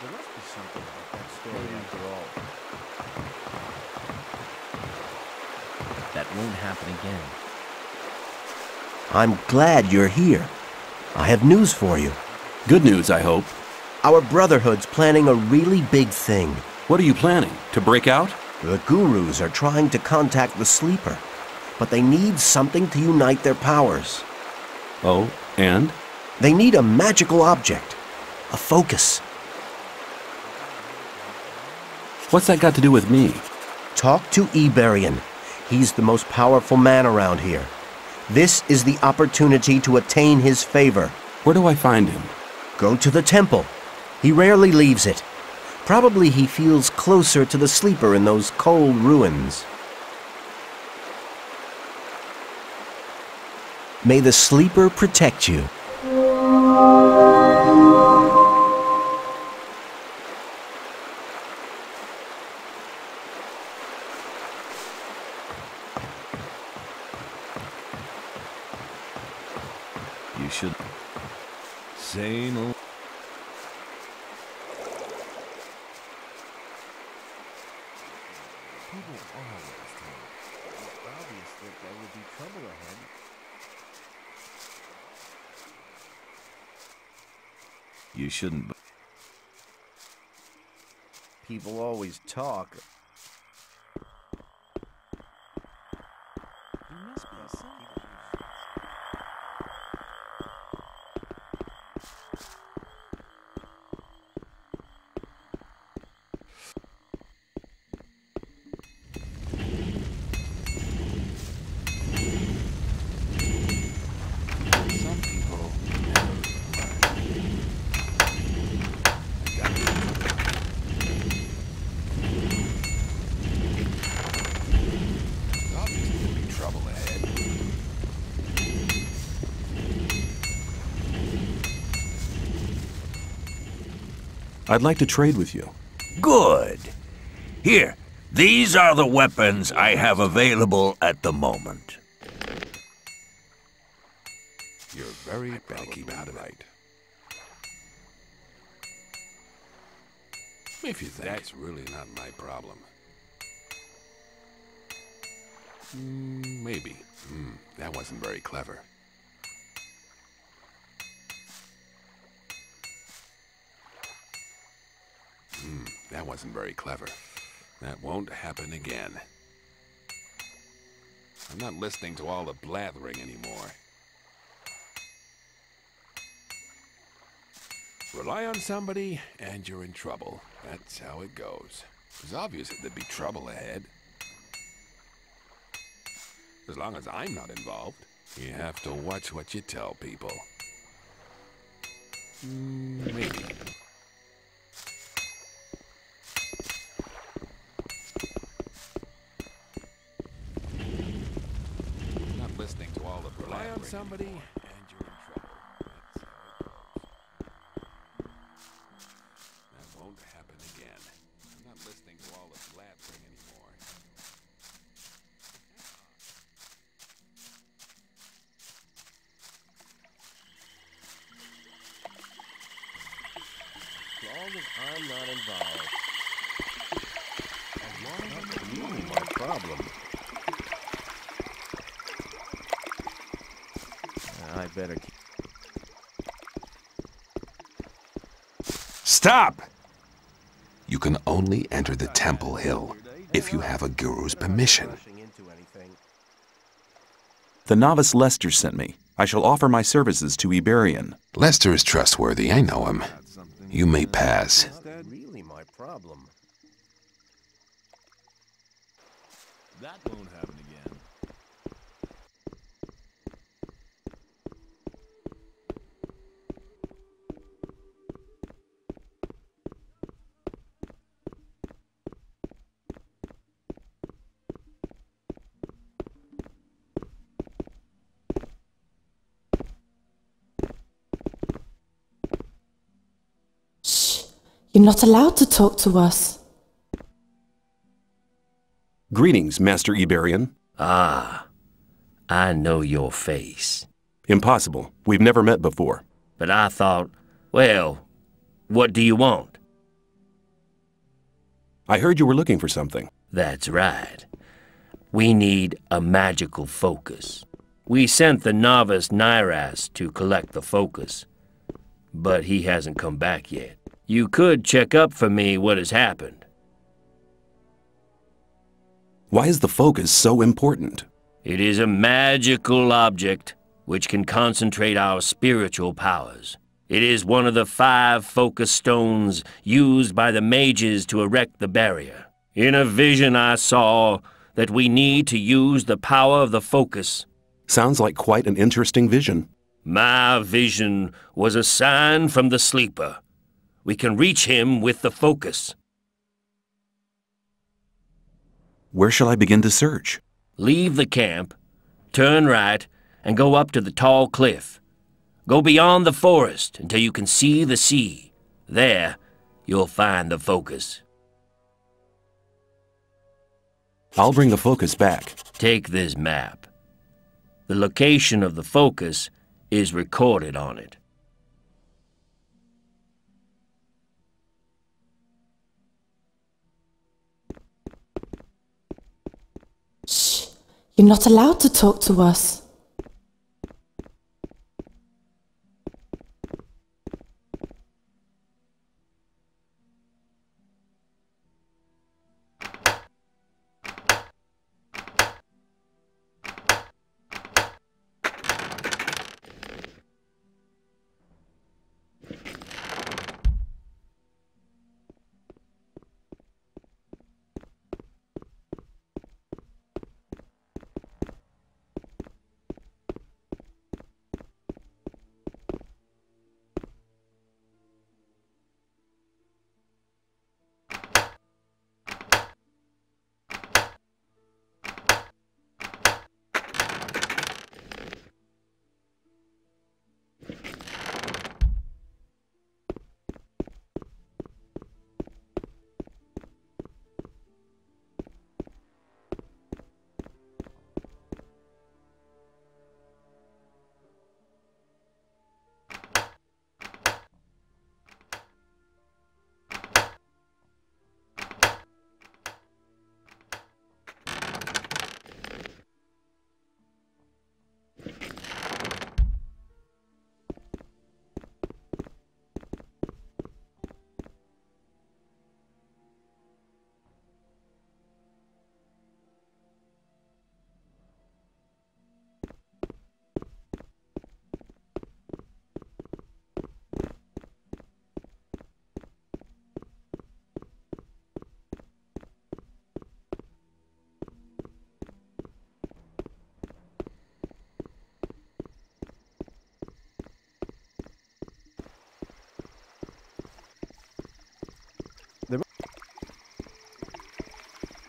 There must be something about that story after all. That won't happen again. I'm glad you're here. I have news for you. Good news, I hope. Our Brotherhood's planning a really big thing. What are you planning? To break out? The Gurus are trying to contact the Sleeper, but they need something to unite their powers. Oh, and? They need a magical object. A focus. What's that got to do with me? Talk to Iberian. He's the most powerful man around here. This is the opportunity to attain his favor. Where do I find him? Go to the temple. He rarely leaves it. Probably he feels closer to the Sleeper in those cold ruins. May the Sleeper protect you. You should... Same old... People always tell me. It's obvious that there will be trouble ahead. You shouldn't... People always talk. You must be a I'd like to trade with you. Good. Here, these are the weapons I have available at the moment. You're very better keep out of it. If you think that's really not my problem. Maybe. That wasn't very clever. That wasn't very clever. That won't happen again. I'm not listening to all the blathering anymore. Rely on somebody, and you're in trouble. That's how it goes. It's obvious that there'd be trouble ahead. As long as I'm not involved, you have to watch what you tell people. Maybe. Not listening to all the rely on somebody, and you're in trouble. That's how it goes. That won't happen again. I'm not listening to all the blathering anymore. As long as I'm not involved. As long as I'm not really my problem. I better keep... Stop! You can only enter the Temple Hill if you have a guru's permission. The novice Lester sent me. I shall offer my services to Iberian. Lester is trustworthy, I know him. You may pass. Is that really my problem? That won't happen again. You're not allowed to talk to us. Greetings, Master Iberian. Ah, I know your face. Impossible. We've never met before. But I thought, well, what do you want? I heard you were looking for something. That's right. We need a magical focus. We sent the novice Nyras to collect the focus, but he hasn't come back yet. You could check up for me what has happened. Why is the focus so important? It is a magical object which can concentrate our spiritual powers. It is one of the 5 focus stones used by the mages to erect the barrier. In a vision I saw that we need to use the power of the focus. Sounds like quite an interesting vision. My vision was a sign from the sleeper. We can reach him with the focus. Where shall I begin to search? Leave the camp, turn right, and go up to the tall cliff. Go beyond the forest until you can see the sea. There, you'll find the focus. I'll bring the focus back. Take this map. The location of the focus is recorded on it. Shh! You're not allowed to talk to us.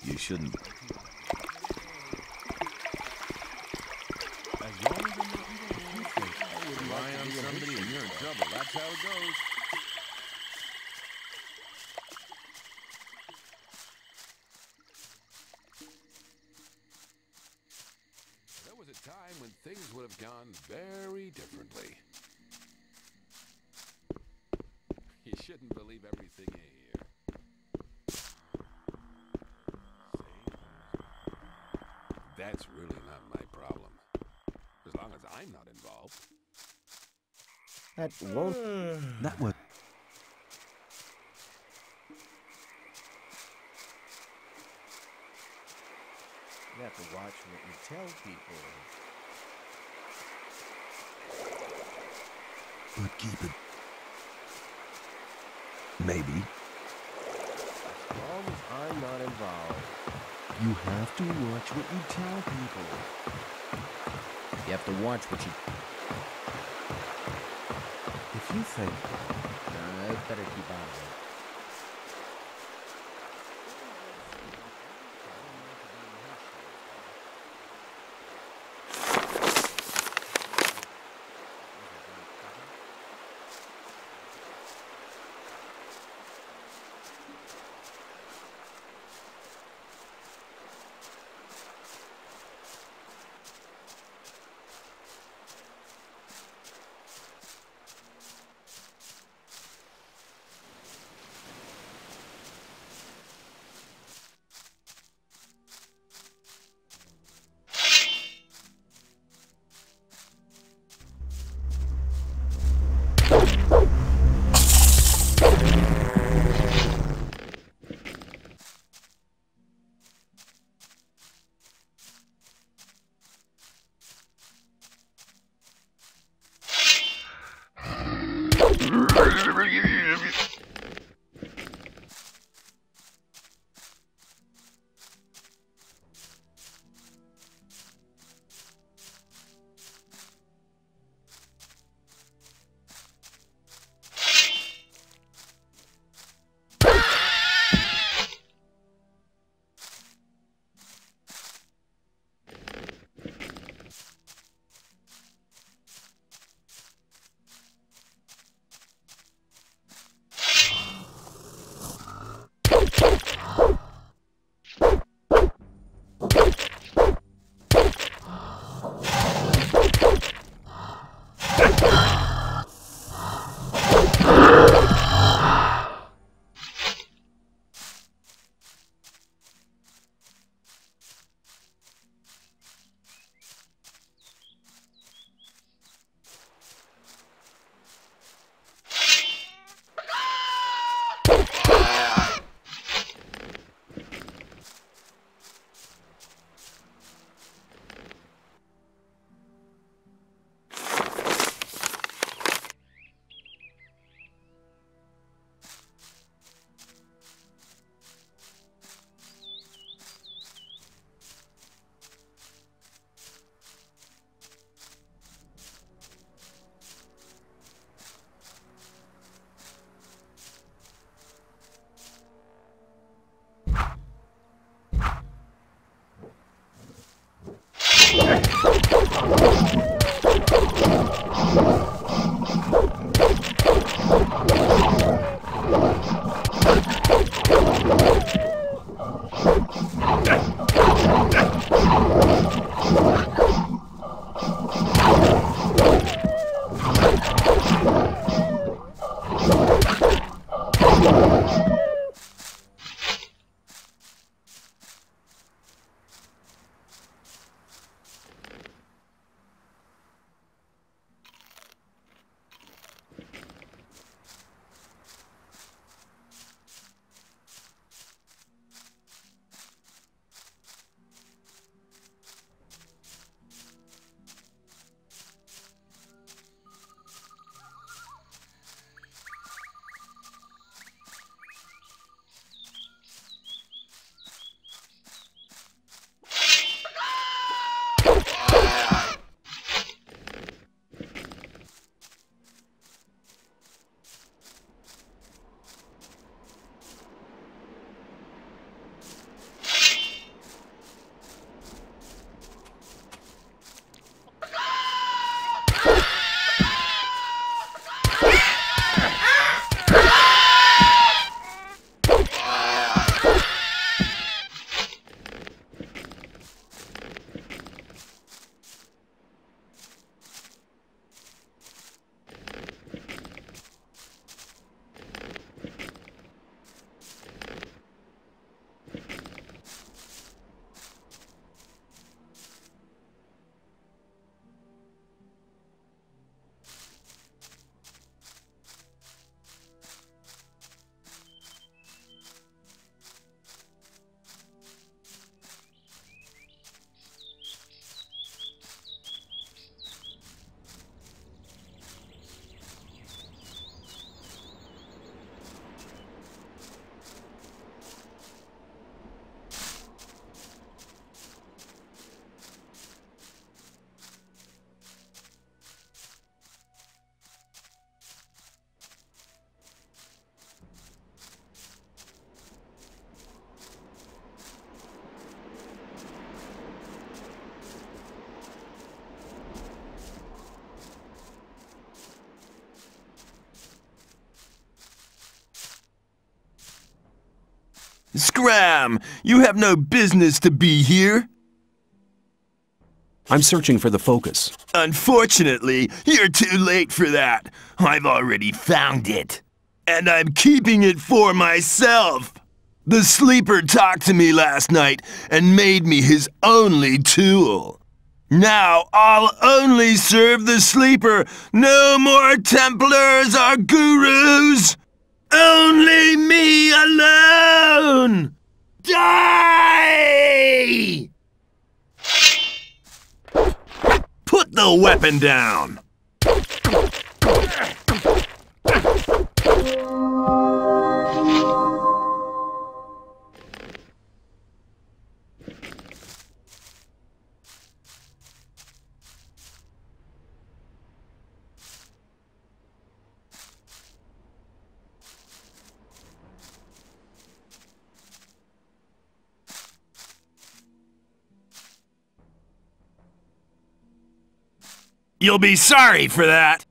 You shouldn't. As long as I'm not relying on somebody and you're in trouble. That's how it goes. There was a time when things would have gone very differently. You shouldn't believe everything you hear. That's really not my problem. As long as I'm not involved. That won't... That would... You have to watch what you tell people. But keep it. Maybe. As long as I'm not involved. You have to watch what you tell people. You have to watch what you... If you think... Nah, better keep on it. Scram! You have no business to be here. I'm searching for the focus. Unfortunately, you're too late for that. I've already found it. And I'm keeping it for myself. The sleeper talked to me last night and made me his only tool. Now I'll only serve the sleeper. No more Templars or gurus. Only me alone. Die! Put the weapon down. You'll be sorry for that.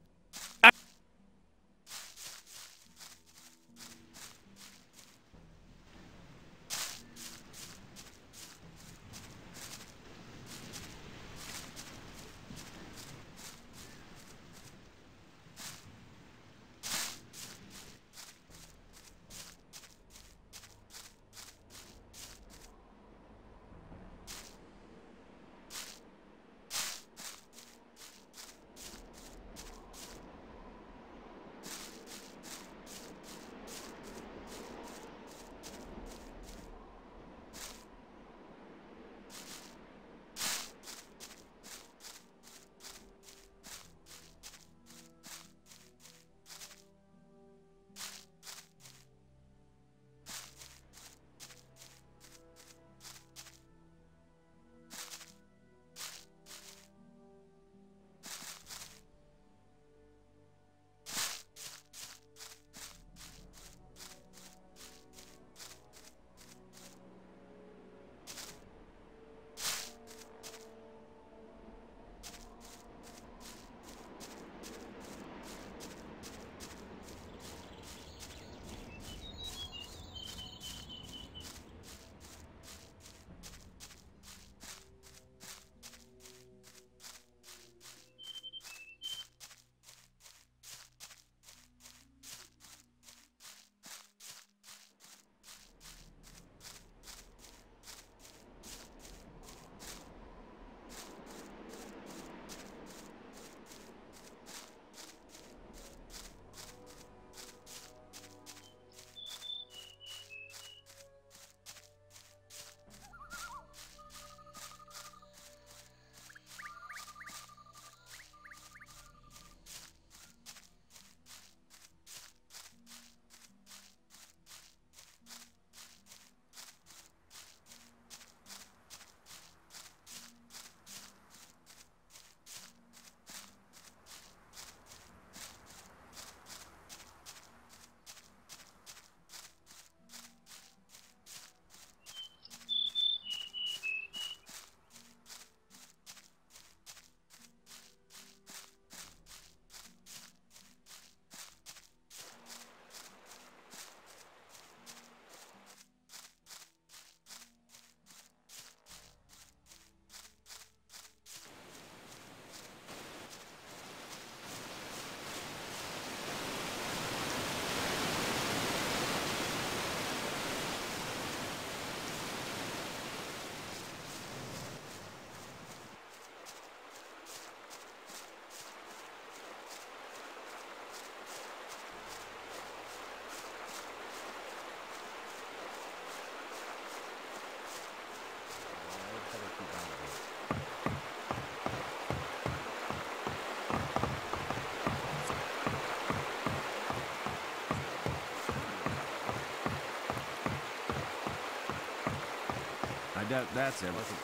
I doubt that's everything.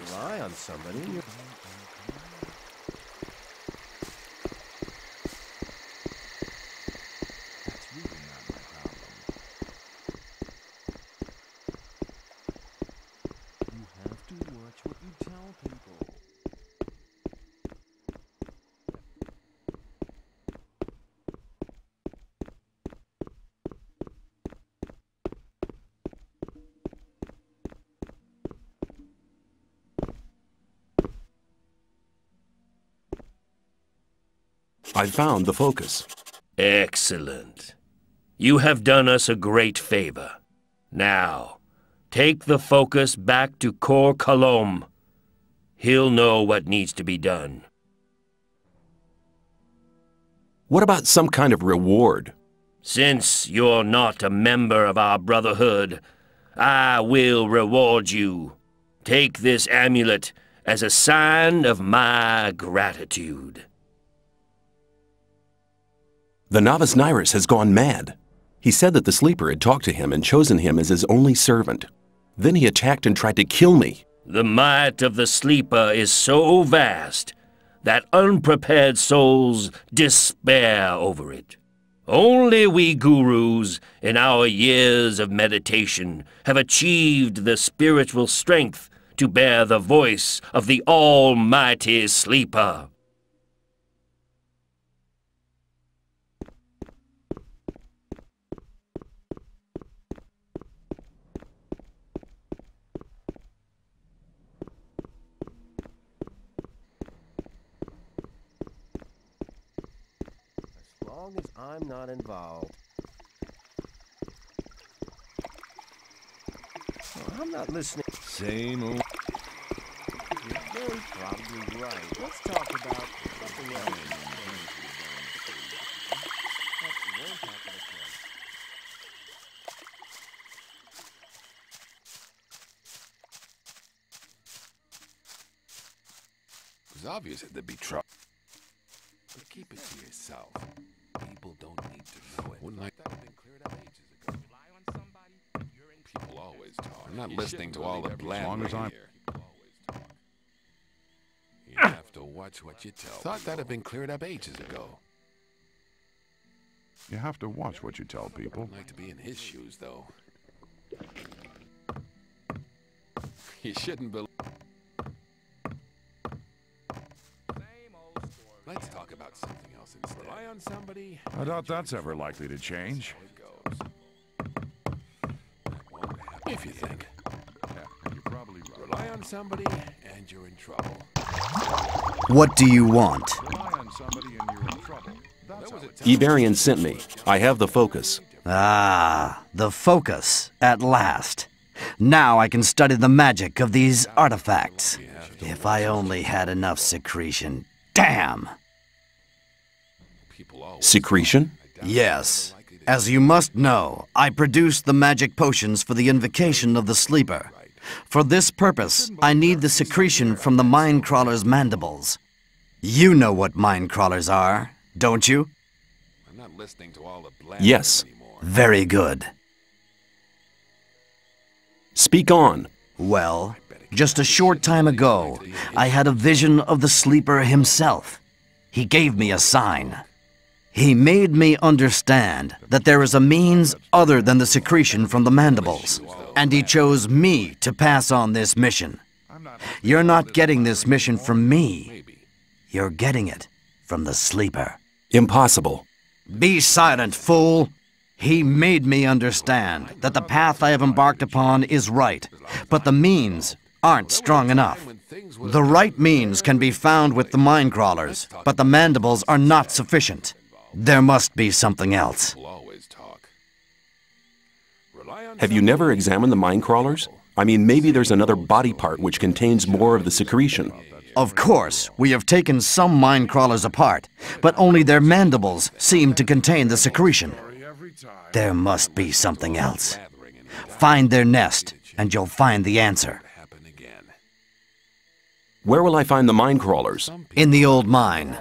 Rely on somebody. That's really not my problem. You have to watch what you tell people. I found the focus. Excellent. You have done us a great favor. Now, take the focus back to Cor Kalom. He'll know what needs to be done. What about some kind of reward? Since you're not a member of our Brotherhood, I will reward you. Take this amulet as a sign of my gratitude. The novice Nyrus has gone mad. He said that the sleeper had talked to him and chosen him as his only servant. Then he attacked and tried to kill me. The might of the sleeper is so vast that unprepared souls despair over it. Only we gurus, in our years of meditation, have achieved the spiritual strength to bear the voice of the almighty sleeper. As long as I'm not involved. Oh, I'm not listening. Same old. You're very probably right. Let's talk about something else. That won't happen again. It was obvious that there'd be trouble. But keep it to yourself. People don't need to know it. Wouldn't like that have been cleared up ages ago. Rely on somebody. People always talk. I'm not listening to all the blabbering here. People always talk. You have to watch what you tell. Thought that'd have been cleared up ages ago. You have to watch what you tell people. I'd like to be in his shoes, though. You shouldn't believe. Let's talk about something else instead. Rely on somebody. I doubt that's ever likely to change. If you think. Yeah, you're probably right. Rely on somebody, and you're in trouble. What do you want? Rely on somebody and you're in trouble. That's how it's Iberian sent me. I have the focus. Ah, the focus, at last. Now I can study the magic of these artifacts. If I only had enough secretion. Damn! Secretion? Yes. As you must know, I produced the magic potions for the invocation of the sleeper. For this purpose, I need the secretion from the mine crawler's mandibles. You know what mine crawlers are, don't you? I'm not listening to all the Yes. anymore. Very good. Speak on. Well, just a short time ago, I had a vision of the sleeper himself. He gave me a sign. He made me understand that there is a means other than the secretion from the mandibles, and he chose me to pass on this mission. You're not getting this mission from me. You're getting it from the sleeper. Impossible. Be silent, fool! He made me understand that the path I have embarked upon is right, but the means aren't strong enough. The right means can be found with the mine crawlers, but the mandibles are not sufficient. There must be something else. Have you never examined the mine crawlers? I mean, maybe there's another body part which contains more of the secretion. Of course, we have taken some mine crawlers apart, but only their mandibles seem to contain the secretion. There must be something else. Find their nest, and you'll find the answer. Where will I find the mine crawlers? In the old mine.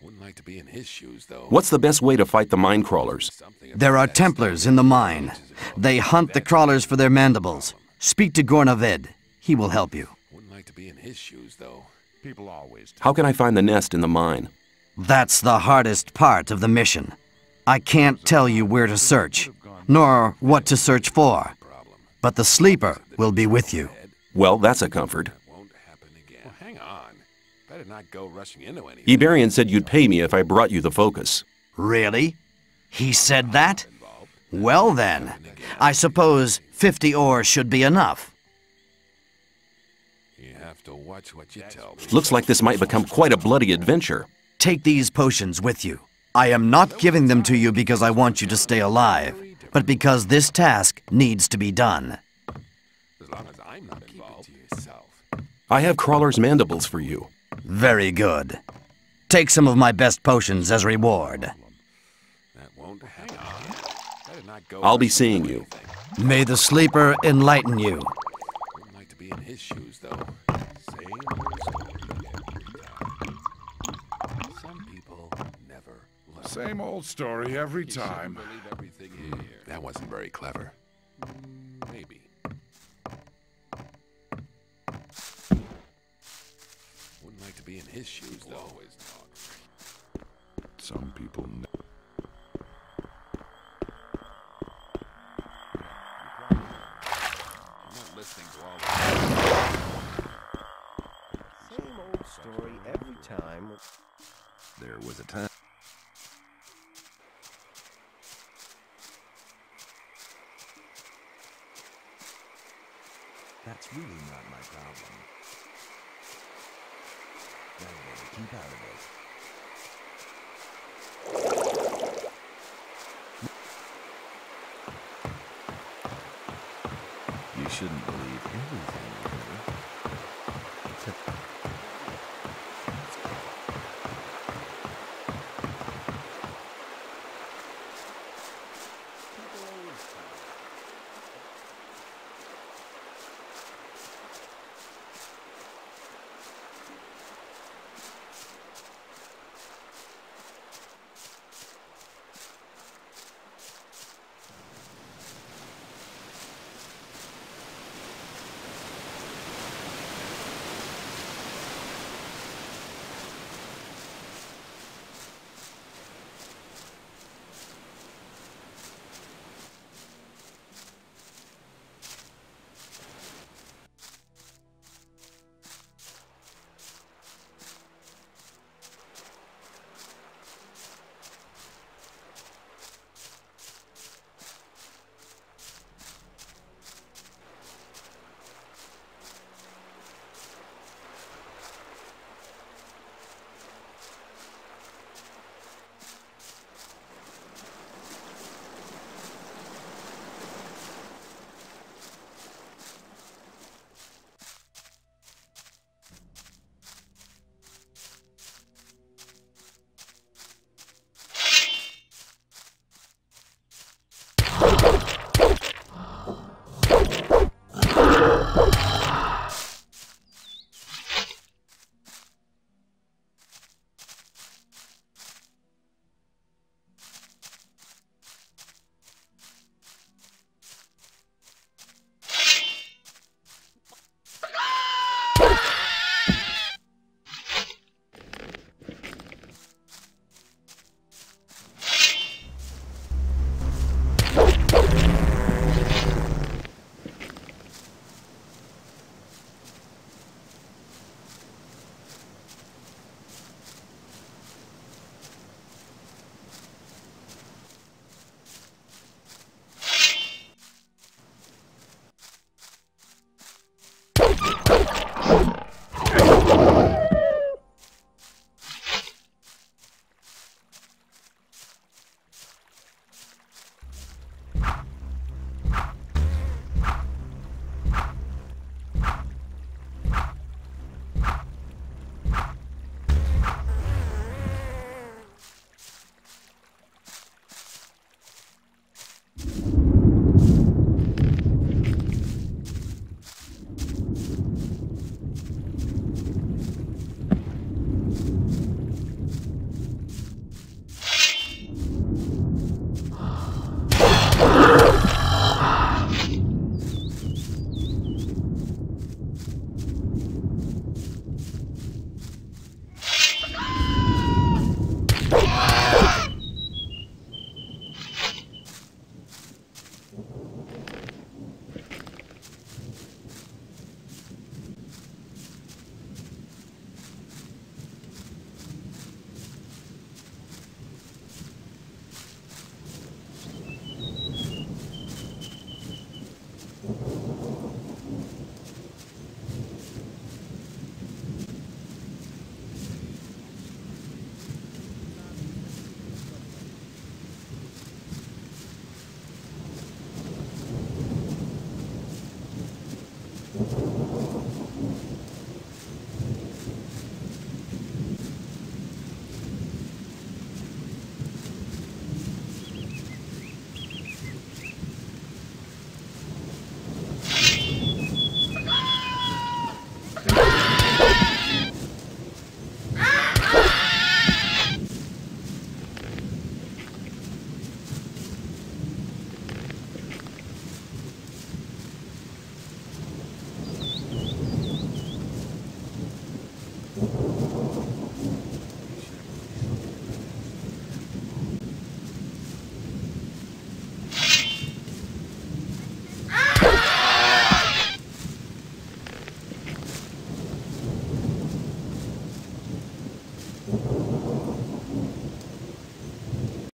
Wouldn't like to be in his shoes, though. What's the best way to fight the mine crawlers? There are Templars in the mine. They hunt the crawlers for their mandibles. Speak to Gornavid. He will help you. Wouldn't like to be in his shoes, though. People always. How can I find the nest in the mine? That's the hardest part of the mission. I can't tell you where to search, nor what to search for. But the sleeper will be with you. Well, that's a comfort. Well, hang on. Better not go rushing into anything. Iberian said you'd pay me if I brought you the focus. Really? He said that? Well then, I suppose 50 ore should be enough. You have to watch what you tell. Looks like this might become quite a bloody adventure. Take these potions with you. I am not giving them to you because I want you to stay alive, but because this task needs to be done. As long as I'm not involved. Keep it to yourself. I have Crawler's mandibles for you. Very good. Take some of my best potions as reward. That won't hang on. Better not go. I'll be seeing you. May the sleeper enlighten you. Wouldn't like to be in his shoes, though. Same old story every time. Some people never learn. Same old story every time. Believe everything you hear. That wasn't very clever. Maybe. Wouldn't like to be in his shoes, though. Always talk. Some people I'm not listening to all the Same old story every time. There was a time. That's really not my problem. I better keep out of it. You shouldn't believe everything